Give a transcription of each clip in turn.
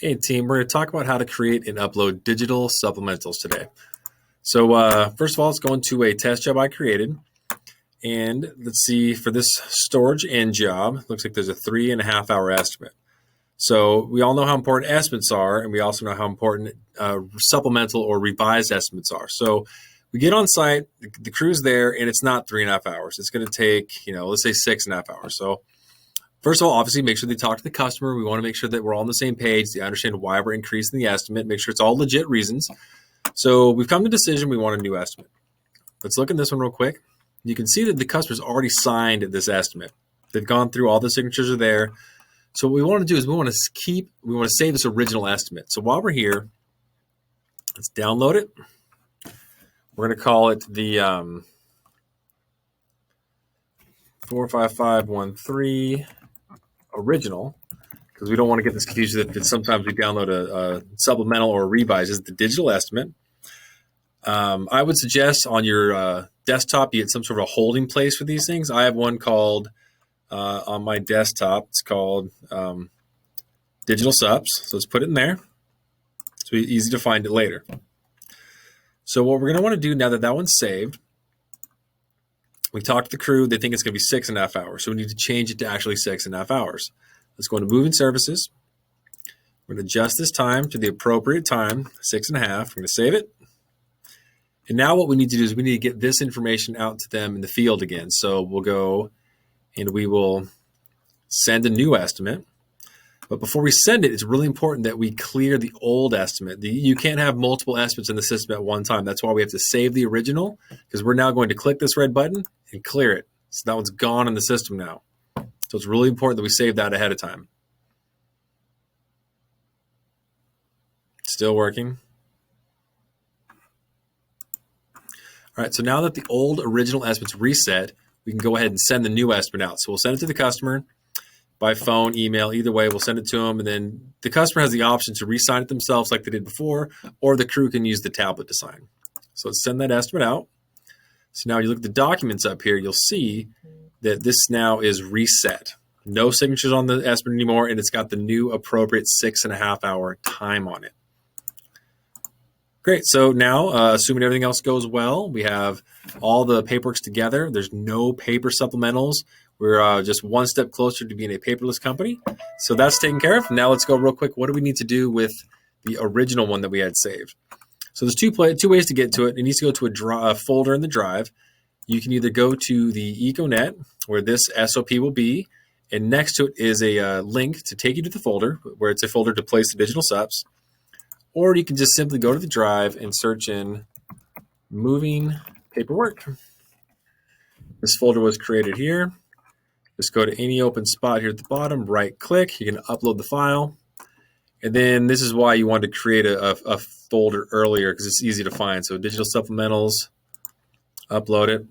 Hey team, we're going to talk about how to create and upload digital supplementals today. So first of all, let's go into a test job I created. And let's see, for this storage end job, looks like there's a 3.5 hour estimate. So we all know how important estimates are, and we also know how important supplemental or revised estimates are. So we get on site, the crew's there, and it's not 3.5 hours. It's going to take, let's say 6.5 hours. So first of all, obviously, make sure they talk to the customer. We want to make sure that we're all on the same page. They understand why we're increasing the estimate. Make sure it's all legit reasons. So we've come to the decision we want a new estimate. Let's look at this one real quick. You can see that the customer's already signed this estimate. They've gone through, all the signatures are there. So what we want to do is we want to save this original estimate. So while we're here, let's download it. We're going to call it the 45513 original, because we don't want to get this confused that sometimes we download a supplemental or a revise as the digital estimate. I would suggest on your desktop you get some sort of a holding place for these things. I have one called on my desktop. It's called digital subs. So let's put it in there. It's easy to find it later. So what we're going to want to do now that that one's saved, we talked to the crew. They think it's going to be 6.5 hours. So we need to change it to actually 6.5 hours. Let's go into moving services. We're going to adjust this time to the appropriate time, 6.5. We're going to save it. And now what we need to do is we need to get this information out to them in the field again. So we'll go and we will send a new estimate. But before we send it, it's really important that we clear the old estimate. You can't have multiple estimates in the system at one time. That's why we have to save the original, because we're now going to click this red button and clear it. So that one's gone in the system now. So it's really important that we save that ahead of time. Still working. All right, so now that the old original estimate's reset, we can go ahead and send the new estimate out. So we'll send it to the customer by phone, email, either way, we'll send it to them. And then the customer has the option to re-sign it themselves like they did before, or the crew can use the tablet to sign. So let's send that estimate out. So now when you look at the documents up here, you'll see that this now is reset. No signatures on the estimate anymore, and it's got the new appropriate 6.5 hour time on it. Great. So now, assuming everything else goes well, we have all the paperwork together. There's no paper supplementals. We're just one step closer to being a paperless company. So that's taken care of. Now let's go real quick. What do we need to do with the original one that we had saved? So there's two ways to get to it. It needs to go to a folder in the drive. You can either go to the EcoNet, where this SOP will be, and next to it is a link to take you to the folder, where it's a folder to place the digital subs. Or you can just simply go to the drive and search in moving paperwork. This folder was created here. Just go to any open spot here at the bottom, right click, you can upload the file. And then this is why you want to create a folder earlier, because it's easy to find. So digital supplementals, upload it.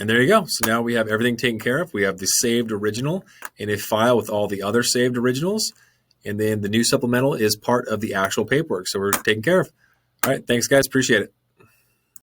And there you go. So now we have everything taken care of. We have the saved original in a file with all the other saved originals. And then the new supplemental is part of the actual paperwork. So we're taken care of. All right. Thanks, guys. Appreciate it.